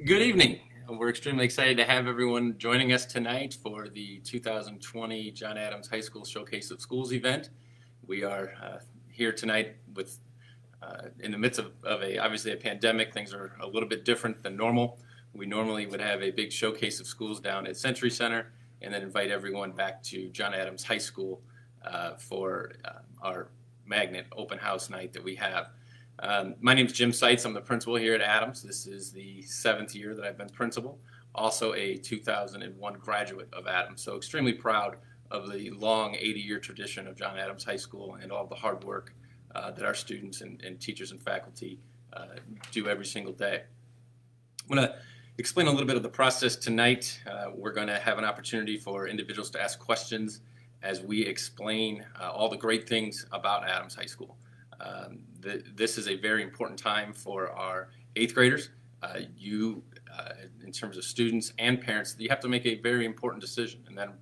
Good evening. We're extremely excited to have everyone joining us tonight for the 2020 John Adams High School Showcase of Schools event. We are here tonight with in the midst of obviously a pandemic. Things are a little bit different than normal. We normally would have a big showcase of schools down at Century Center and then invite everyone back to John Adams High School for our magnet open house night that we have. My name is Jim Seitz. I'm the principal here at Adams. This is the 7th year that I've been principal, also a 2001 graduate of Adams. So extremely proud of the long 80-year tradition of John Adams High School and all the hard work that our students and teachers and faculty do every single day. I'm going to explain a little bit of the process tonight. We're going to have an opportunity for individuals to ask questions as we explain all the great things about Adams High School. This is a very important time for our 8th graders. In terms of students and parents, you have to make a very important decision, and that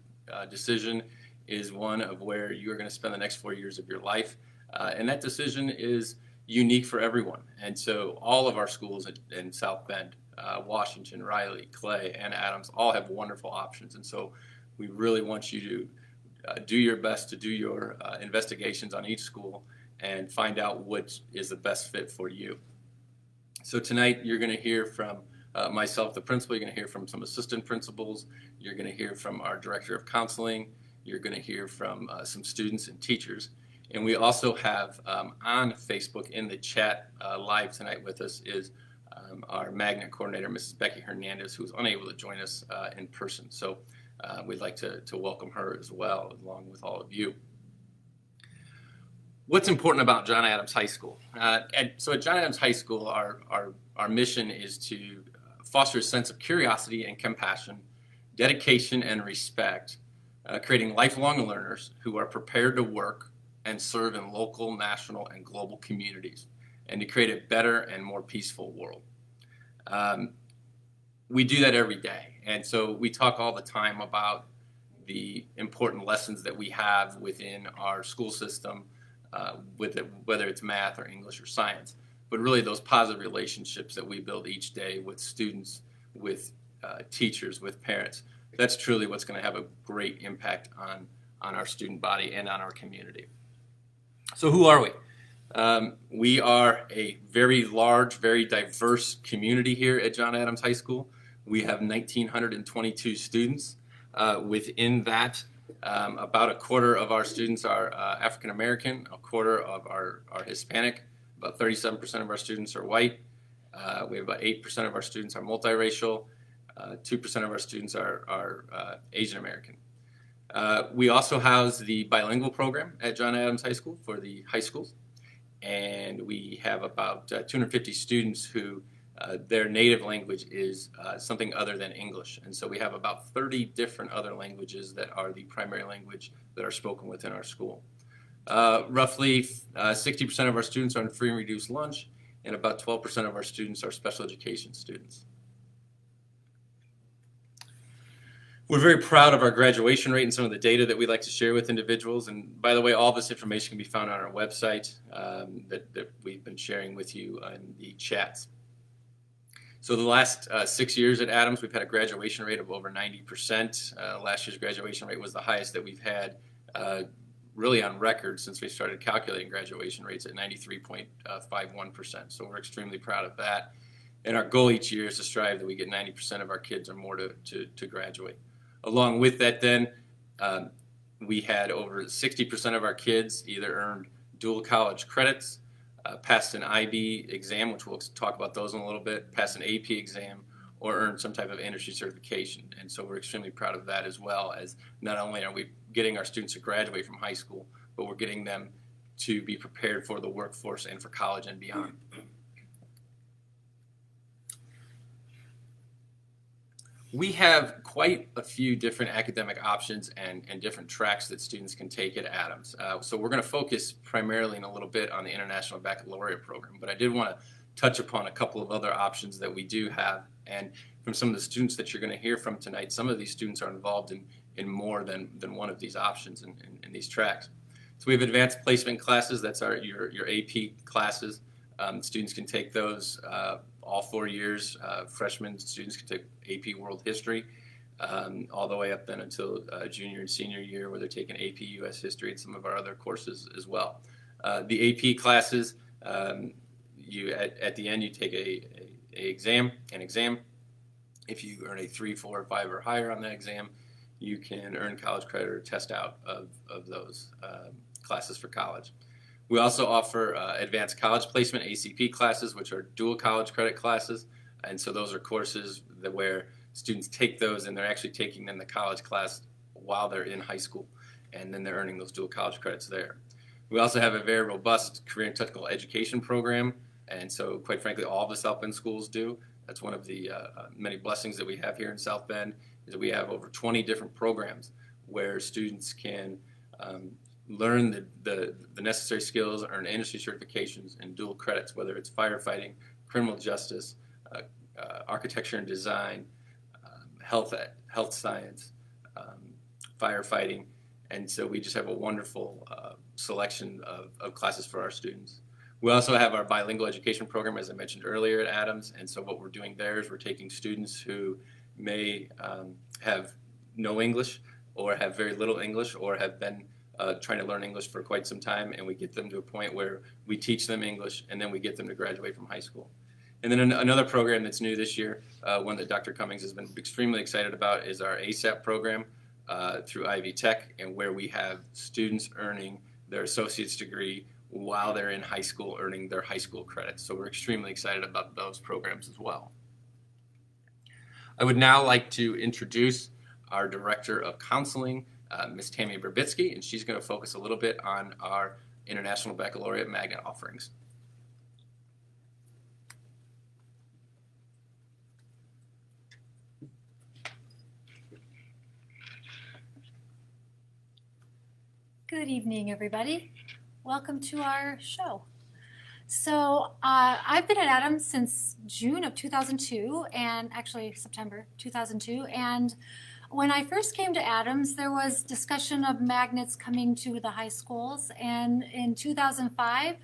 decision is one of where you are going to spend the next 4 years of your life, and that decision is unique for everyone. And so all of our schools in South Bend, Washington, Riley, Clay, and Adams all have wonderful options, and so we really want you to do your best to do your investigations on each school and find out which is the best fit for you. So tonight you're going to hear from myself, the principal. You're going to hear from some assistant principals. You're going to hear from our director of counseling. You're going to hear from some students and teachers. And we also have on Facebook in the chat live tonight with us is our magnet coordinator, Mrs. Becky Hernandez, who's unable to join us in person. So we'd like to welcome her as well, along with all of you. What's important about John Adams High School? So at John Adams High School, our mission is to foster a sense of curiosity and compassion, dedication and respect, creating lifelong learners who are prepared to work and serve in local, national, and global communities, and to create a better and more peaceful world. We do that every day, and so we talk all the time about the important lessons that we have within our school system, whether it's math or English or science, but really those positive relationships that we build each day with students, with teachers, with parents. That's truly what's going to have a great impact on our student body and on our community. So who are we? We are a very large, very diverse community here at John Adams High School. We have 1,922 students. Within that, about a quarter of our students are African American, a quarter of our Hispanic, about 37% of our students are white. We have about 8% of our students are multiracial, 2% of our students are Asian American. We also house the bilingual program at John Adams High School for the high schools, and we have about 250 students who their native language is something other than English. And so we have about 30 different other languages that are the primary language that are spoken within our school. Roughly 60% of our students are on free and reduced lunch, and about 12% of our students are special education students. We're very proud of our graduation rate and some of the data that we like to share with individuals. And by the way, all this information can be found on our website that we've been sharing with you in the chats. So the last 6 years at Adams, we've had a graduation rate of over 90%. Last year's graduation rate was the highest that we've had really on record since we started calculating graduation rates at 93.51%. So we're extremely proud of that. And our goal each year is to strive that we get 90% of our kids or more to graduate. Along with that then, we had over 60% of our kids either earned dual college credits, passed an IB exam, which we'll talk about those in a little bit, passed an AP exam, or earned some type of industry certification. And so we're extremely proud of that, as well as not only are we getting our students to graduate from high school, but we're getting them to be prepared for the workforce and for college and beyond. We have quite a few different academic options and different tracks that students can take at Adams. So we're going to focus primarily in a little bit on the International Baccalaureate program, but I did want to touch upon a couple of other options that we do have. And from some of the students that you're going to hear from tonight, some of these students are involved in more than one of these options in these tracks. So we have advanced placement classes. That's your AP classes. Students can take those all 4 years. Freshman students can take AP World History, all the way up then until junior and senior year, where they're taking AP US History and some of our other courses as well. The AP classes, at the end you take an exam. If you earn a 3, 4, 5 or higher on that exam, you can earn college credit or test out of those classes for college. We also offer advanced college placement, ACP classes, which are dual college credit classes. And so those are courses where students take those and they're actually taking then the college class while they're in high school, and then they're earning those dual college credits there. We also have a very robust career and technical education program, and so quite frankly all of the South Bend schools do. That's one of the many blessings that we have here in South Bend, is that we have over 20 different programs where students can learn the necessary skills, earn industry certifications, and dual credits, whether it's firefighting, criminal justice, architecture and design, health science, firefighting. And so we just have a wonderful selection of classes for our students. We also have our bilingual education program, as I mentioned earlier, at Adams. And so what we're doing there is we're taking students who may have no English, or have very little English, or have been trying to learn English for quite some time, and we get them to a point where we teach them English, and then we get them to graduate from high school. And then another program that's new this year, one that Dr. Cummings has been extremely excited about, is our ASAP program through Ivy Tech, and where we have students earning their associate's degree while they're in high school, earning their high school credits. So we're extremely excited about those programs as well. I would now like to introduce our Director of Counseling, Ms. Tammy Burbitsky, and she's going to focus a little bit on our International Baccalaureate magnet offerings. Good evening, everybody. Welcome to our show. So I've been at Adams since June of 2002, and actually September 2002. And when I first came to Adams, there was discussion of magnets coming to the high schools. And in 2005,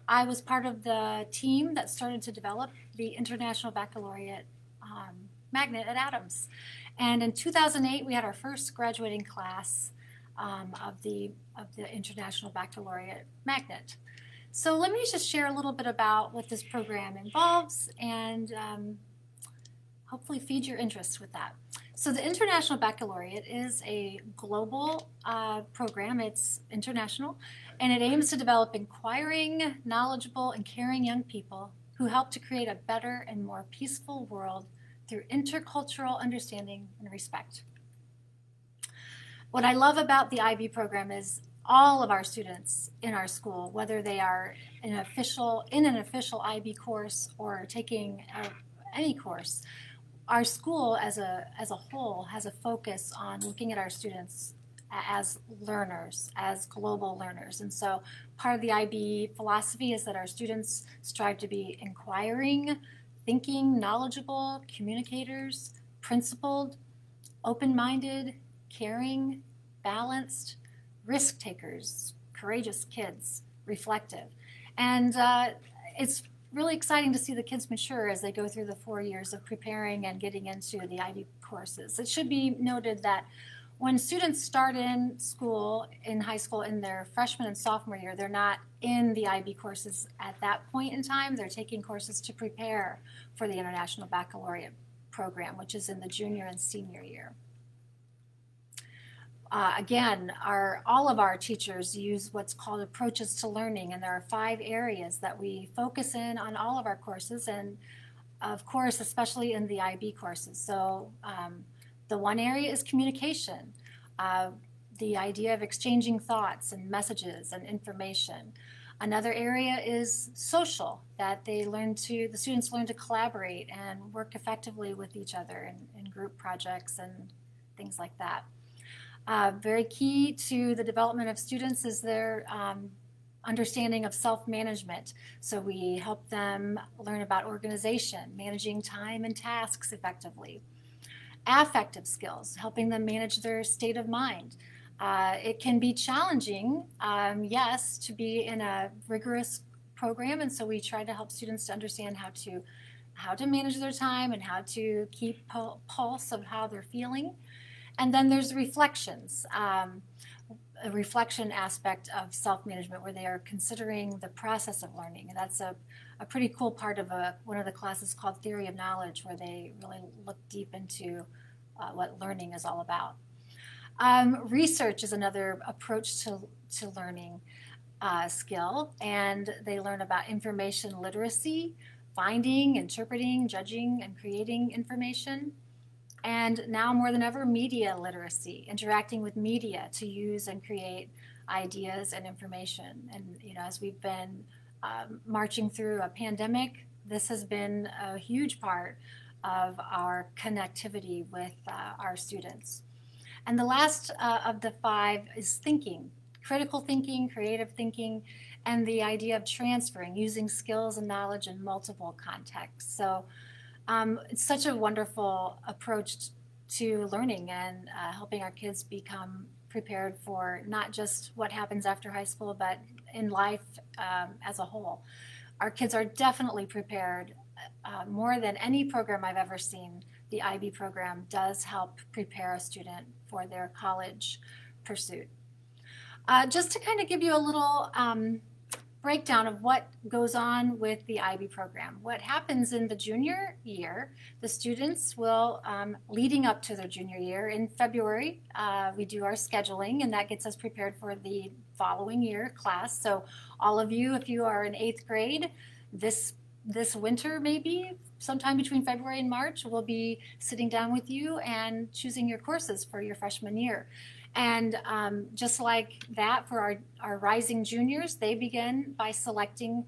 I was part of the team that started to develop the International Baccalaureate magnet at Adams. And in 2008, we had our first graduating class of the International Baccalaureate magnet. So let me just share a little bit about what this program involves, and hopefully feed your interest with that. So the International Baccalaureate is a global program. It's international, and it aims to develop inquiring, knowledgeable, and caring young people who help to create a better and more peaceful world through intercultural understanding and respect. What I love about the IB program is all of our students in our school, whether they are in an official IB course or taking any course, our school as a whole has a focus on looking at our students as learners, as global learners. And so part of the IB philosophy is that our students strive to be inquiring, thinking, knowledgeable, communicators, principled, open-minded, caring, balanced, risk takers, courageous kids, reflective. And it's really exciting to see the kids mature as they go through the 4 years of preparing and getting into the IB courses. It should be noted that when students start in school, in high school, in their freshman and sophomore year, they're not in the IB courses at that point in time. They're taking courses to prepare for the International Baccalaureate program, which is in the junior and senior year. Again, all of our teachers use what's called approaches to learning, and there are 5 areas that we focus in on all of our courses, and of course, especially in the IB courses. So the one area is communication, the idea of exchanging thoughts and messages and information. Another area is social, that the students learn to collaborate and work effectively with each other in group projects and things like that. Very key to the development of students is their understanding of self-management. So we help them learn about organization, managing time and tasks effectively. Affective skills, helping them manage their state of mind. It can be challenging, yes, to be in a rigorous program, and so we try to help students to understand how to how to manage their time and how to keep pulse of how they're feeling. And then there's reflections, a reflection aspect of self-management where they are considering the process of learning. And that's a pretty cool part of one of the classes called Theory of Knowledge, where they really look deep into what learning is all about. Research is another approach to learning skill, and they learn about information literacy, finding, interpreting, judging, and creating information. And now more than ever, media literacy, interacting with media to use and create ideas and information. And as we've been marching through a pandemic, this has been a huge part of our connectivity with our students. And the last of the 5 is thinking, critical thinking, creative thinking, and the idea of transferring, using skills and knowledge in multiple contexts. So it's such a wonderful approach to learning and helping our kids become prepared for not just what happens after high school, but in life as a whole. Our kids are definitely prepared more than any program I've ever seen. The IB program does help prepare a student for their college pursuit. Just to kind of give you a little breakdown of what goes on with the IB program. What happens in the junior year, the students will, leading up to their junior year, in February, we do our scheduling, and that gets us prepared for the following year class. So all of you, if you are in 8th grade, this winter maybe, sometime between February and March, we'll be sitting down with you and choosing your courses for your freshman year. And just like that, for our rising juniors, they begin by selecting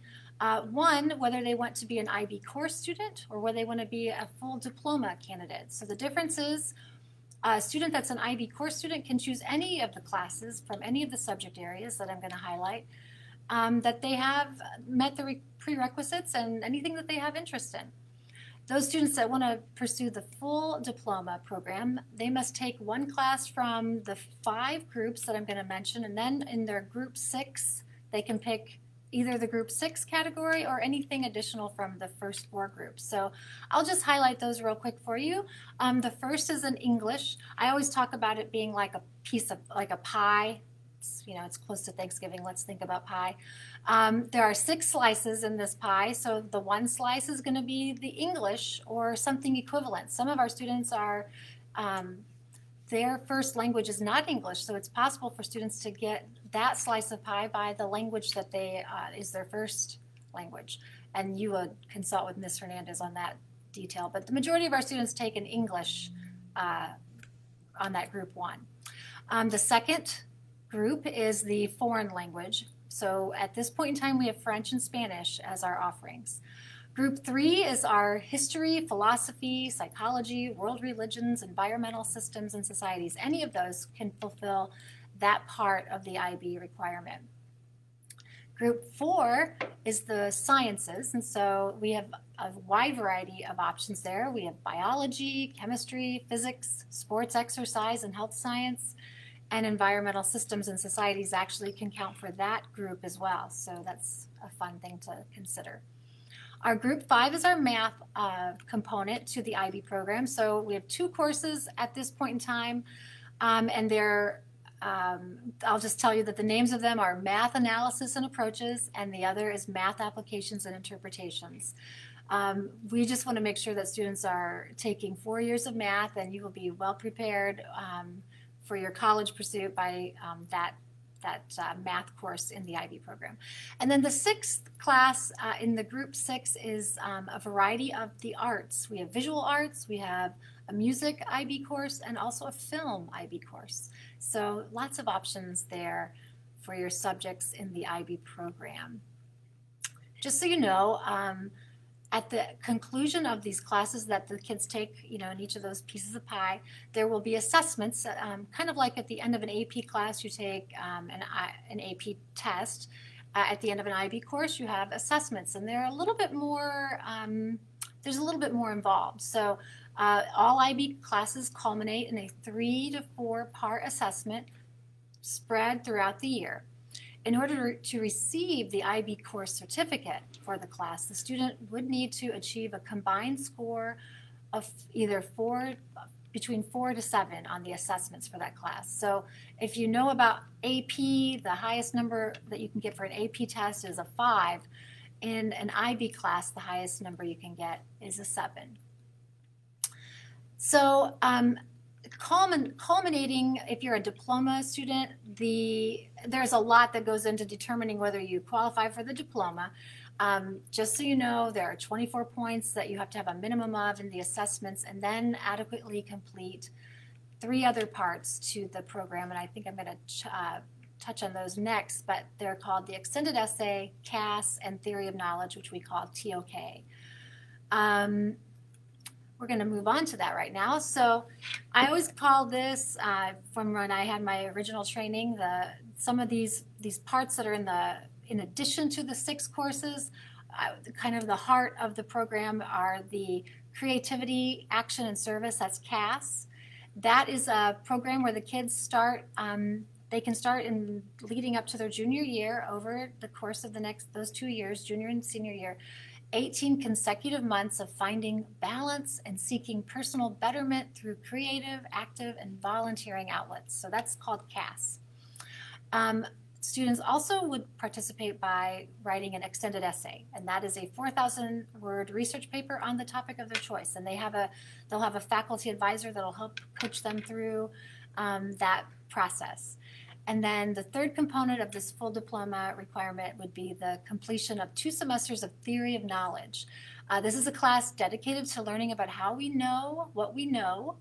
whether they want to be an IB course student or whether they want to be a full diploma candidate. So the difference is a student that's an IB course student can choose any of the classes from any of the subject areas that I'm going to highlight, that they have met the prerequisites and anything that they have interest in. Those students that want to pursue the full diploma program, they must take one class from the 5 groups that I'm going to mention, and then in their group 6, they can pick either the group 6 category or anything additional from the first 4 groups. So I'll just highlight those real quick for you. The first is in English. I always talk about it being like a piece of, like a pie. It's close to Thanksgiving. Let's think about pie. There are 6 slices in this pie, so the one slice is going to be the English or something equivalent. Some of our students are, their first language is not English, so it's possible for students to get that slice of pie by the language that they is their first language. And you would consult with Ms. Hernandez on that detail. But the majority of our students take an English on that group 1. The second group is the foreign language. So at this point in time, we have French and Spanish as our offerings. Group 3 is our history, philosophy, psychology, world religions, environmental systems, and societies. Any of those can fulfill that part of the IB requirement. Group 4 is the sciences, and so we have a wide variety of options there. We have biology, chemistry, physics, sports, exercise, and health science. And environmental systems and societies actually can count for that group as well. So that's a fun thing to consider. Our group 5 is our math component to the IB program. So we have 2 courses at this point in time, and they're, I'll just tell you that the names of them are Math Analysis and Approaches, and the other is Math Applications and Interpretations. We just want to make sure that students are taking 4 years of math, and you will be well prepared for your college pursuit by that math course in the IB program. And then the 6th class in the group 6 is a variety of the arts. We have visual arts, we have a music IB course, and also a film IB course. So lots of options there for your subjects in the IB program. Just so you know, at the conclusion of these classes that the kids take, in each of those pieces of pie, there will be assessments, kind of like at the end of an AP class, you take an AP test. At the end of an IB course, you have assessments, and they're a little bit more, there's a little bit more involved. So all IB classes culminate in a 3 to 4 part assessment spread throughout the year. In order to receive the IB course certificate for the class, the student would need to achieve a combined score of either between 4 to 7 on the assessments for that class. So if you know about AP, the highest number that you can get for an AP test is a 5. In an IB class, the highest number you can get is a 7. So culminating, if you're a diploma student, there's a lot that goes into determining whether you qualify for the diploma. Just so you know, there are 24 points that you have to have a minimum of in the assessments, and then adequately complete 3 other parts to the program, and I think I'm going to touch on those next, but they're called the Extended Essay, CAS, and Theory of Knowledge, which we call TOK. We're going to move on to that right now. So I always call this, from when I had my original training, some of these parts that are in addition to the 6 courses, kind of the heart of the program are the Creativity, Action, and Service, that's CAS. That is a program where the kids start, they can start in leading up to their junior year over the course of those 2 years, junior and senior year, 18 consecutive months of finding balance and seeking personal betterment through creative, active, and volunteering outlets. So that's called CAS. Students also would participate by writing an extended essay, and that is a 4,000-word research paper on the topic of their choice. And they'll have a faculty advisor that'll help coach them through that process. And then the third component of this full diploma requirement would be the completion of 2 semesters of Theory of Knowledge. This is a class dedicated to learning about how we know what we know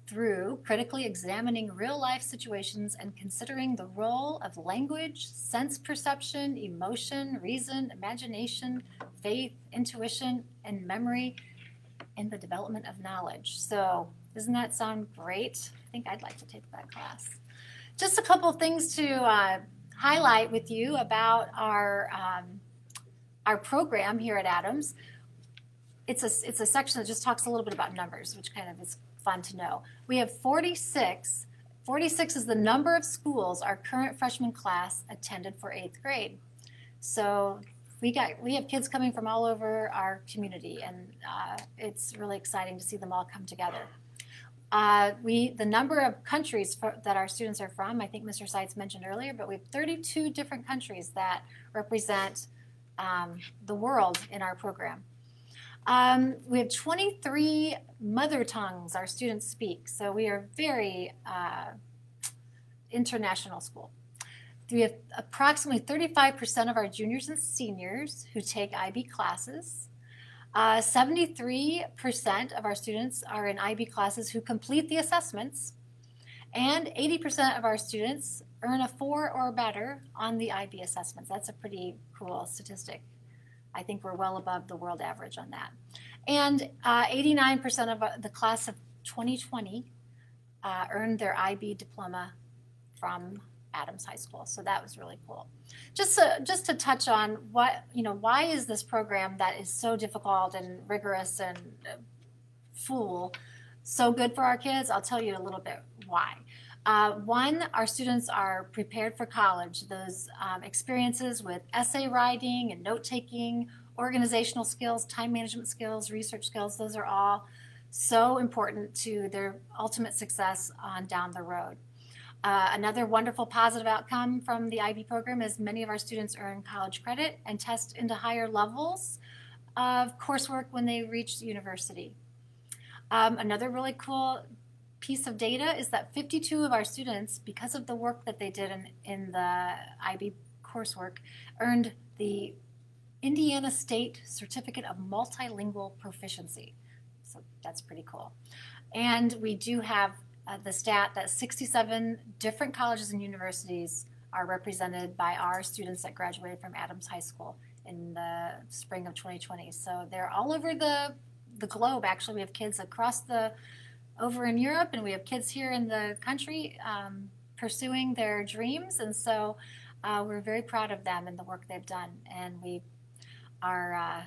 through critically examining real-life situations and considering the role of language, sense perception, emotion, reason, imagination, faith, intuition, and memory in the development of knowledge. So doesn't that sound great? I think I'd like to take that class. Just a couple of things to highlight with you about our program here at Adams. It's a section that just talks a little bit about numbers, which kind of is fun to know. We have 46. 46 is the number of schools our current freshman class attended for 8th grade. So we have kids coming from all over our community, and it's really exciting to see them all come together. The number of countries that our students are from, I think Mr. Seitz mentioned earlier, but we have 32 different countries that represent the world in our program. We have 23 mother tongues our students speak, so we are very international school. We have approximately 35% of our juniors and seniors who take IB classes. 73% of our students are in IB classes who complete the assessments, and 80% of our students earn a 4 or better on the IB assessments. That's a pretty cool statistic. I think we're well above the world average on that. And 89% of the class of 2020 earned their IB diploma from Adams High School. So that was really cool. Just to touch on why is this program that is so difficult and rigorous and so good for our kids? I'll tell you a little bit why. One, our students are prepared for college. Those experiences with essay writing and note-taking, organizational skills, time management skills, research skills, those are all so important to their ultimate success on down the road. Another wonderful positive outcome from the IB program is many of our students earn college credit and test into higher levels of coursework when they reach university. Another really cool piece of data is that 52 of our students, because of the work that they did in the IB coursework, earned the Indiana State Certificate of Multilingual Proficiency. So that's pretty cool. And we do have the stat that 67 different colleges and universities are represented by our students that graduated from Adams High School in the spring of 2020. So they're all over the globe. Actually, we have kids over in Europe, and we have kids here in the country pursuing their dreams. And so we're very proud of them and the work they've done. And we are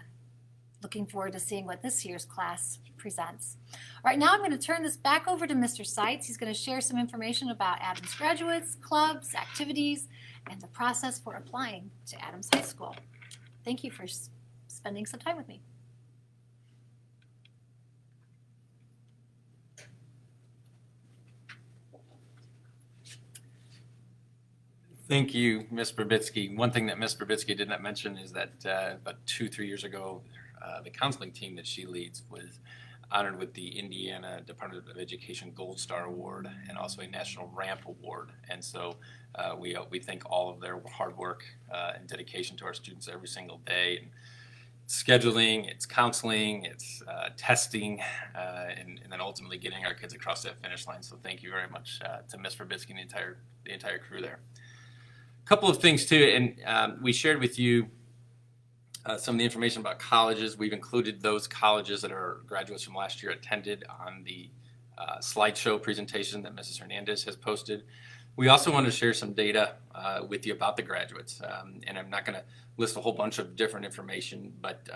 looking forward to seeing what this year's class presents. All right, now I'm going to turn this back over to Mr. Seitz. He's going to share some information about Adams graduates, clubs, activities, and the process for applying to Adams High School. Thank you for spending some time with me. Thank you, Ms. Brabitsky. One thing that Ms. Brabitsky did not mention is that about 2-3 years ago, the counseling team that she leads was honored with the Indiana Department of Education Gold Star Award and also a National Ramp Award. And so we thank all of their hard work and dedication to our students every single day. And scheduling, it's counseling, it's testing, and then ultimately getting our kids across that finish line. So thank you very much to Ms. Brabitsky and the entire crew there. Couple of things too, and we shared with you some of the information about colleges. We've included those colleges that our graduates from last year attended on the slideshow presentation that Mrs. Hernandez has posted. We also want to share some data with you about the graduates, and I'm not going to list a whole bunch of different information, but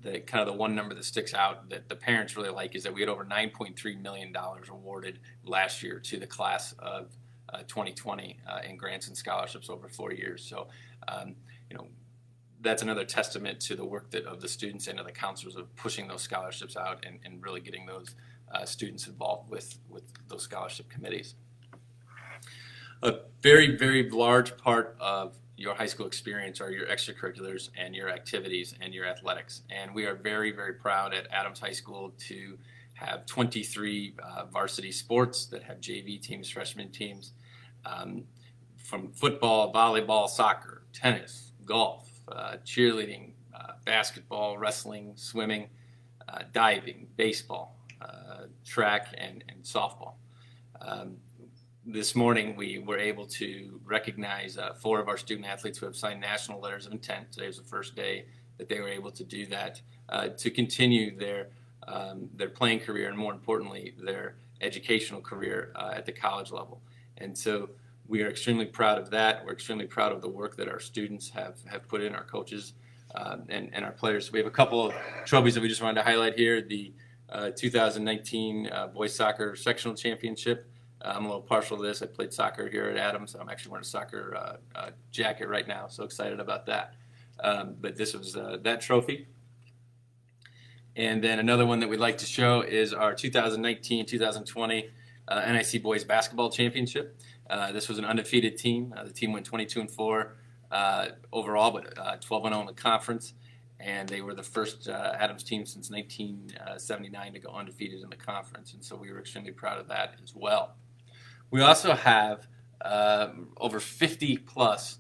the one number that sticks out that the parents really like is that we had over $9.3 million awarded last year to the class of 2020 in grants and scholarships over 4 years. So, that's another testament to the work of the students and of the counselors of pushing those scholarships out and really getting those students involved with those scholarship committees. A very, very large part of your high school experience are your extracurriculars and your activities and your athletics. And we are very, very proud at Adams High School to have 23 varsity sports that have JV teams, freshman teams, from football, volleyball, soccer, tennis, golf, cheerleading, basketball, wrestling, swimming, diving, baseball, track, and softball. This morning we were able to recognize 4 of our student athletes who have signed national letters of intent. Today was the first day that they were able to do that to continue their playing career and, more importantly, their educational career at the college level. And so we are extremely proud of that. We're extremely proud of the work that our students have put in, our coaches and our players. We have a couple of trophies that we just wanted to highlight here. The 2019 boys soccer sectional championship. I'm a little partial to this. I played soccer here at Adams. I'm actually wearing a soccer jacket right now, so excited about that. But this was that trophy. And then another one that we'd like to show is our 2019-2020 NIC Boys Basketball Championship. This was an undefeated team. The team went 22-4 overall, but 12-0 in the conference. And they were the first Adams team since 1979 to go undefeated in the conference. And so we were extremely proud of that as well. We also have over 50-plus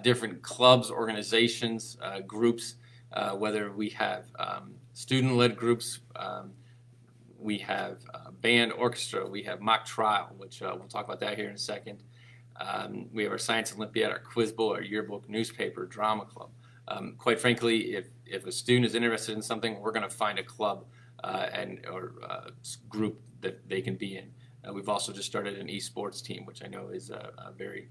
different clubs, organizations, groups, whether we have student-led groups, we have band, orchestra, we have mock trial, which we'll talk about that here in a second. We have our Science Olympiad, our Quiz Bowl, our yearbook, newspaper, drama club. Quite frankly, if a student is interested in something, we're going to find a club or group that they can be in. We've also just started an esports team, which I know is very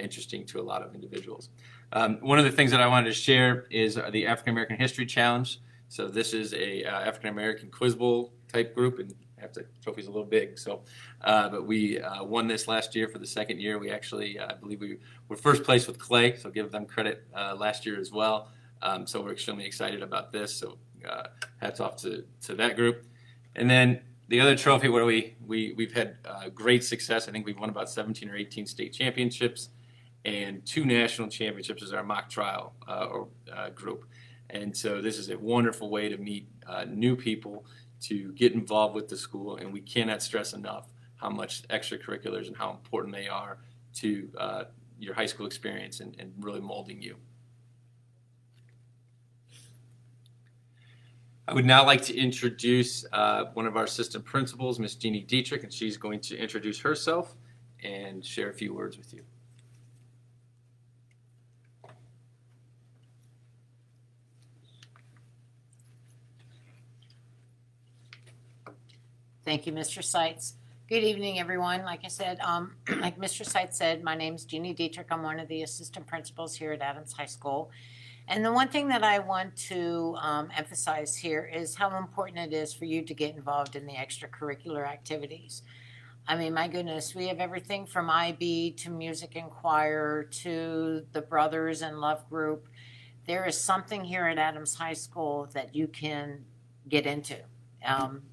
interesting to a lot of individuals. One of the things that I wanted to share is the African American History Challenge. So this is a African American Quiz Bowl type group, and the trophy's a little big. So, but we won this last year for the second year. We actually, I believe we were first place with Clay, so give them credit last year as well. So we're extremely excited about this. So hats off to that group. And then the other trophy where we've had great success. I think we've won about 17 or 18 state championships and 2 national championships as our mock trial group. And so this is a wonderful way to meet new people, to get involved with the school, and we cannot stress enough how much extracurriculars and how important they are to your high school experience and really molding you. I would now like to introduce one of our assistant principals, Miss Jeannie Dietrich, and she's going to introduce herself and share a few words with you. Thank you, Mr. Seitz. Good evening, everyone. Like I said, like Mr. Seitz said, my name is Jeannie Dietrich. I'm one of the assistant principals here at Adams High School. And the one thing that I want to emphasize here is how important it is for you to get involved in the extracurricular activities. I mean, my goodness, we have everything from IB to music and choir to the Brothers and Love group. There is something here at Adams High School that you can get into.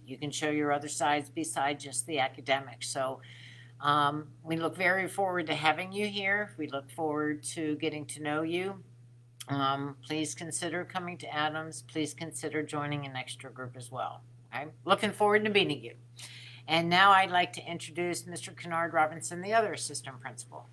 You can show your other sides besides just the academics. So we look very forward to having you here. We look forward to getting to know you. Please consider coming to Adams. Please consider joining an extra group as well. I'm looking forward to meeting you. And now I'd like to introduce Mr. Kennard Robinson, the other assistant principal.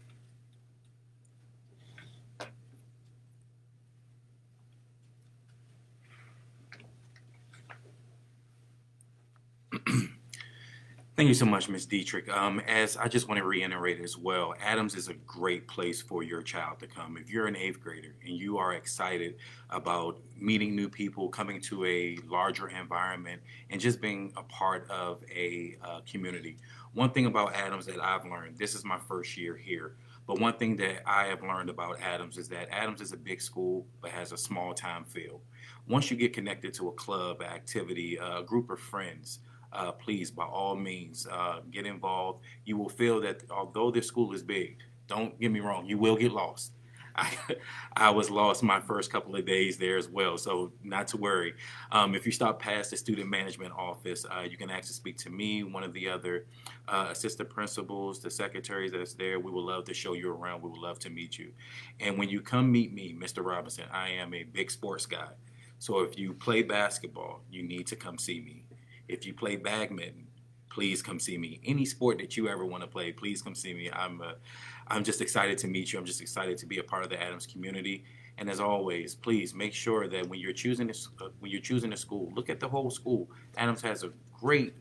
Thank you so much, Ms. Dietrich. As I just want to reiterate as well, Adams is a great place for your child to come. If you're an 8th grader and you are excited about meeting new people, coming to a larger environment, and just being a part of a community. One thing about Adams that I've learned, this is my first year here, but one thing that I have learned about Adams is that Adams is a big school but has a small time feel. Once you get connected to a club, activity, a group of friends, please, by all means, get involved. You will feel that although this school is big, don't get me wrong, you will get lost. I was lost my first couple of days there as well, so not to worry. If you stop past the student management office, you can actually speak to me, one of the other assistant principals, the secretaries that's there. We would love to show you around. We would love to meet you. And when you come meet me, Mr. Robinson, I am a big sports guy. So if you play basketball, you need to come see me. If you play badminton, please come see me. Any sport that you ever want to play, please come see me. I'm just excited to meet you. I'm just excited to be a part of the Adams community. And as always, please make sure that when you're choosing a school, look at the whole school. Adams has a great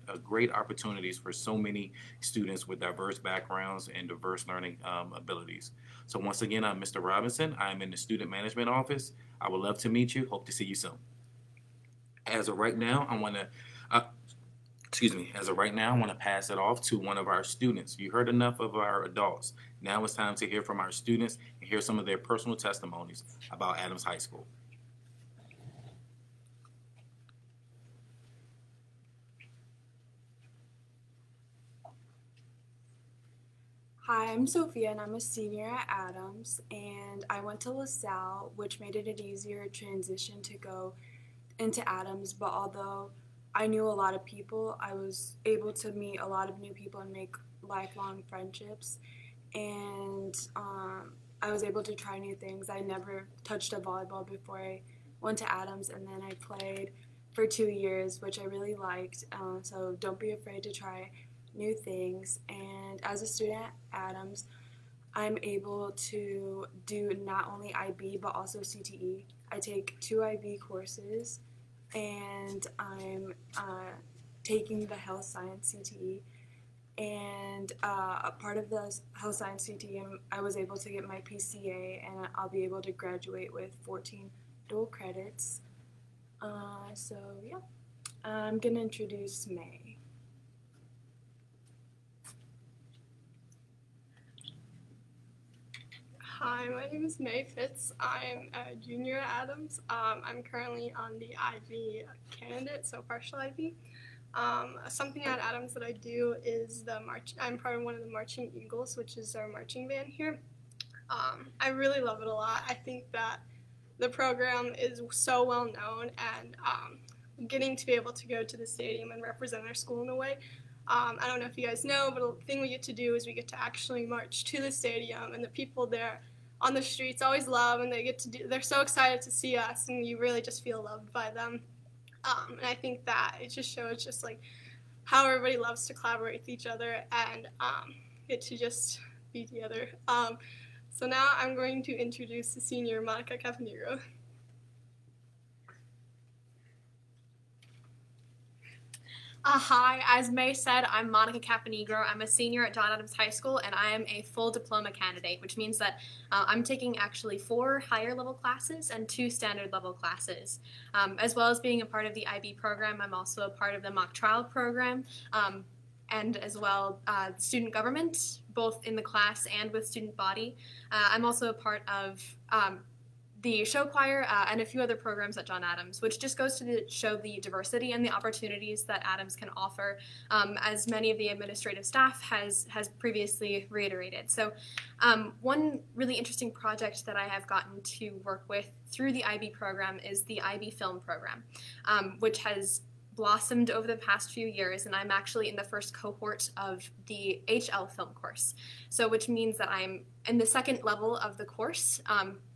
opportunities for so many students with diverse backgrounds and diverse learning abilities. So once again, I'm Mr. Robinson. I'm in the student management office. I would love to meet you. Hope to see you soon. As of right now, I want to pass it off to one of our students. You heard enough of our adults. Now it's time to hear from our students and hear some of their personal testimonies about Adams High School. Hi, I'm Sophia and I'm a senior at Adams, and I went to LaSalle, which made it an easier transition to go into Adams, but although I knew a lot of people, I was able to meet a lot of new people and make lifelong friendships, and I was able to try new things. I never touched a volleyball before I went to Adams, and then I played for 2 years, which I really liked, so don't be afraid to try new things. And as a student at Adams, I'm able to do not only IB but also CTE. I take 2 IB courses, and I'm taking the health science CTE. And a part of the health science CTE, I was able to get my PCA, and I'll be able to graduate with 14 dual credits. So yeah, I'm gonna introduce Mae. Hi, my name is Mae Fitz. I'm a junior at Adams. I'm currently on the IB candidate, so partial IB. Something at Adams that I do is I'm part of one of the Marching Eagles, which is our marching band here. I really love it a lot. I think that the program is so well known, and getting to be able to go to the stadium and represent our school in a way. I don't know if you guys know, but the thing we get to do is we get to actually march to the stadium, and the people there on the streets always love, and they're so excited to see us, and you really just feel loved by them. And I think that it just shows just like how everybody loves to collaborate with each other and get to just be together. So now I'm going to introduce the senior, Monica Capenigro. Hi, as Mae said, I'm Monica Capenigro. I'm a senior at John Adams High School, and I am a full diploma candidate, which means that I'm taking actually 4 higher level classes and 2 standard level classes. As well as being a part of the IB program, I'm also a part of the mock trial program, and as well student government, both in the class and with student body. I'm also a part of the show choir, and a few other programs at John Adams, which just goes to show the diversity and the opportunities that Adams can offer, as many of the administrative staff has previously reiterated. So one really interesting project that I have gotten to work with through the IB program is the IB film program, which has blossomed over the past few years, and I'm actually in the first cohort of the HL film course, so which means that I'm in the second level of the course,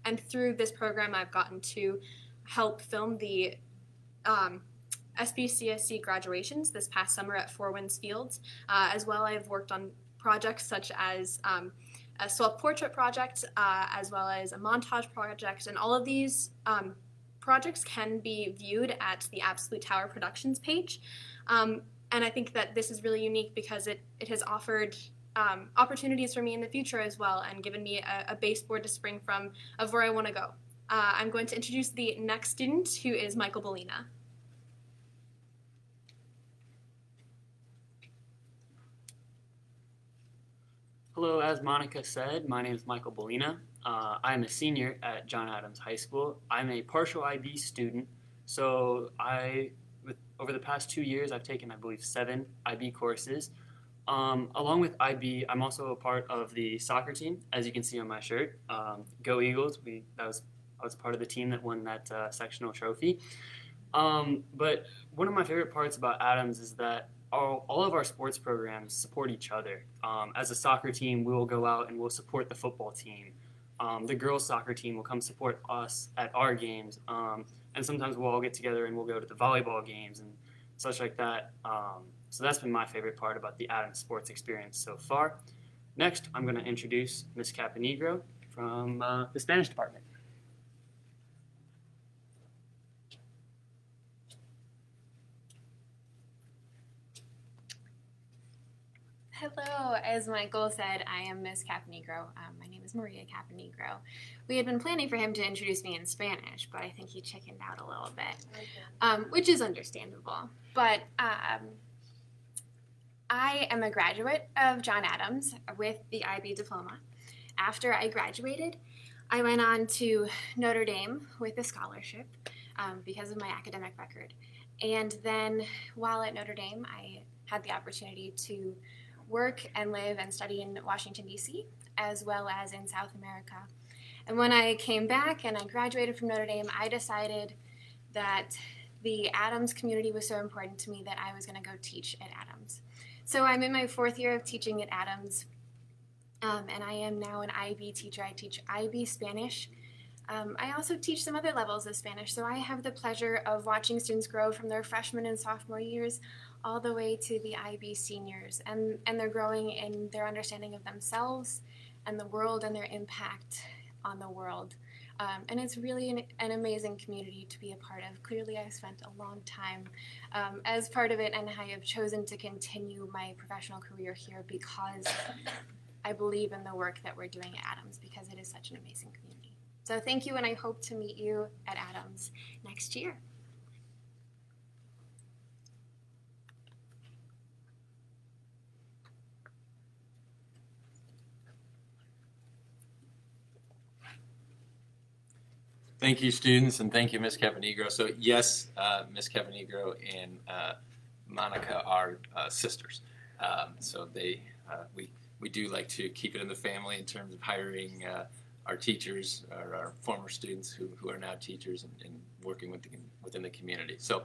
and through this program I've gotten to help film the SBCSC graduations this past summer at Four Winds Fields. As well, I've worked on projects such as a self-portrait project, as well as a montage project, and all of these projects can be viewed at the Absolute Tower Productions page. And I think that this is really unique because it has offered opportunities for me in the future as well, and given me a baseboard to spring from of where I want to go. I'm going to introduce the next student, who is Michael Bolina. Hello, as Monica said, my name is Michael Bolina. I'm a senior at John Adams High School. I'm a partial IB student, so over the past 2 years, I've taken, I believe, 7 IB courses. Along with IB, I'm also a part of the soccer team, as you can see on my shirt. Go Eagles! I was part of the team that won that sectional trophy. But one of my favorite parts about Adams is that all of our sports programs support each other. As a soccer team, we will go out and we'll support the football team. The girls' soccer team will come support us at our games. And sometimes we'll all get together and we'll go to the volleyball games and such like that. So that's been my favorite part about the Adams sports experience so far. Next, I'm going to introduce Miss Capenigro from the Spanish department. Hello, as Michael said, I am Miss Capenigro. My name is Maria Capenigro. We had been planning for him to introduce me in Spanish, but I think he chickened out a little bit, which is understandable. But I am a graduate of John Adams with the IB diploma. After I graduated, I went on to Notre Dame with a scholarship because of my academic record. And then while at Notre Dame, I had the opportunity to work and live and study in Washington, D.C., as well as in South America. And when I came back and I graduated from Notre Dame, I decided that the Adams community was so important to me that I was going to go teach at Adams. So I'm in my 4th year of teaching at Adams, and I am now an IB teacher. I teach IB Spanish. I also teach some other levels of Spanish, so I have the pleasure of watching students grow from their freshman and sophomore years all the way to the IB seniors, and they're growing in their understanding of themselves and the world and their impact on the world. And it's really an amazing community to be a part of. Clearly, I've spent a long time as part of it, and I have chosen to continue my professional career here because I believe in the work that we're doing at Adams, because it is such an amazing community. So thank you, and I hope to meet you at Adams next year. Thank you, students, and thank you, Ms. Capenigro. So yes, Ms. Capenigro and Monica are sisters. So we do like to keep it in the family in terms of hiring our teachers, our former students who are now teachers and working within the community. So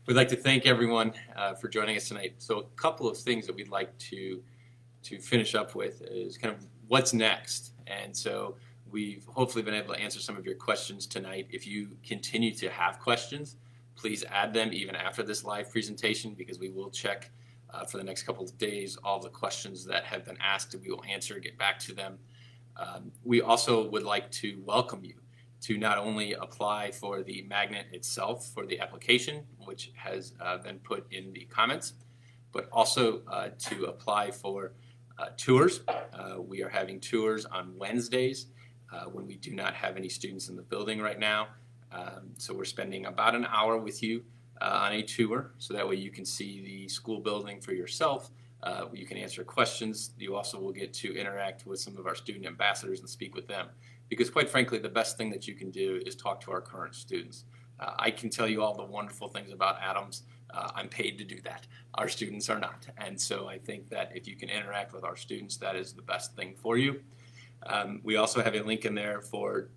we'd like to thank everyone for joining us tonight. So a couple of things that we'd like to finish up with is kind of what's next. And so we've hopefully been able to answer some of your questions tonight. If you continue to have questions, please add them even after this live presentation, because we will check for the next couple of days all the questions that have been asked, and we will answer, get back to them. We also would like to welcome you to not only apply for the magnet itself for the application, which has been put in the comments, but also to apply for tours. We are having tours on Wednesdays when we do not have any students in the building right now. So we're spending about an hour with you on a tour, so that way you can see the school building for yourself. You can answer questions. You also will get to interact with some of our student ambassadors and speak with them, because quite frankly, the best thing that you can do is talk to our current students. I can tell you all the wonderful things about Adams. I'm paid to do that. Our students are not. And so I think that if you can interact with our students, that is the best thing for you. We also have a link in there for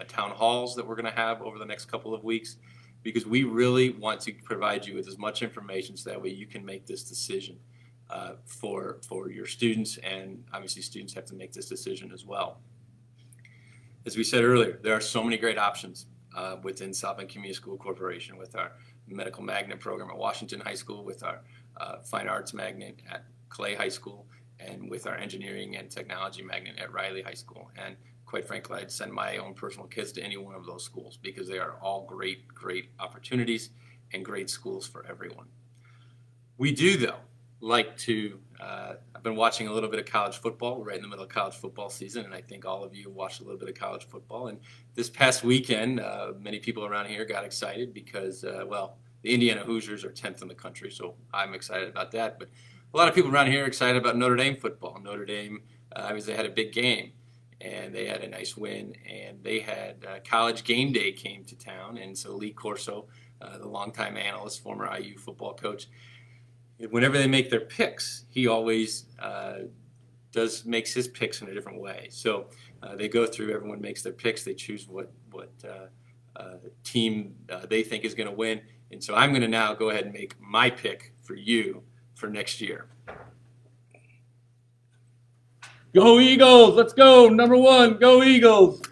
town halls that we're going to have over the next couple of weeks, because we really want to provide you with as much information so that way you can make this decision for your students, and obviously students have to make this decision as well. As we said earlier, there are so many great options within South Bend Community School Corporation, with our medical magnet program at Washington High School, with our fine arts magnet at Clay High School, and with our engineering and technology magnet at Riley High School. And quite frankly, I'd send my own personal kids to any one of those schools, because they are all great, great opportunities and great schools for everyone. We do, though, like to, I've been watching a little bit of college football. We're right in the middle of college football season, and I think all of you watched a little bit of college football. And this past weekend, many people around here got excited because, well, the Indiana Hoosiers are 10th in the country, so I'm excited about that. But a lot of people around here are excited about Notre Dame football. Notre Dame, obviously, they had a big game, and they had a nice win, and they had College Game Day came to town, and so Lee Corso, the longtime analyst, former IU football coach, whenever they make their picks, he always makes his picks in a different way. So they go through, everyone makes their picks, they choose what team they think is going to win, and so I'm going to now go ahead and make my pick for you for next year. Go Eagles! Let's go! Number one, go Eagles!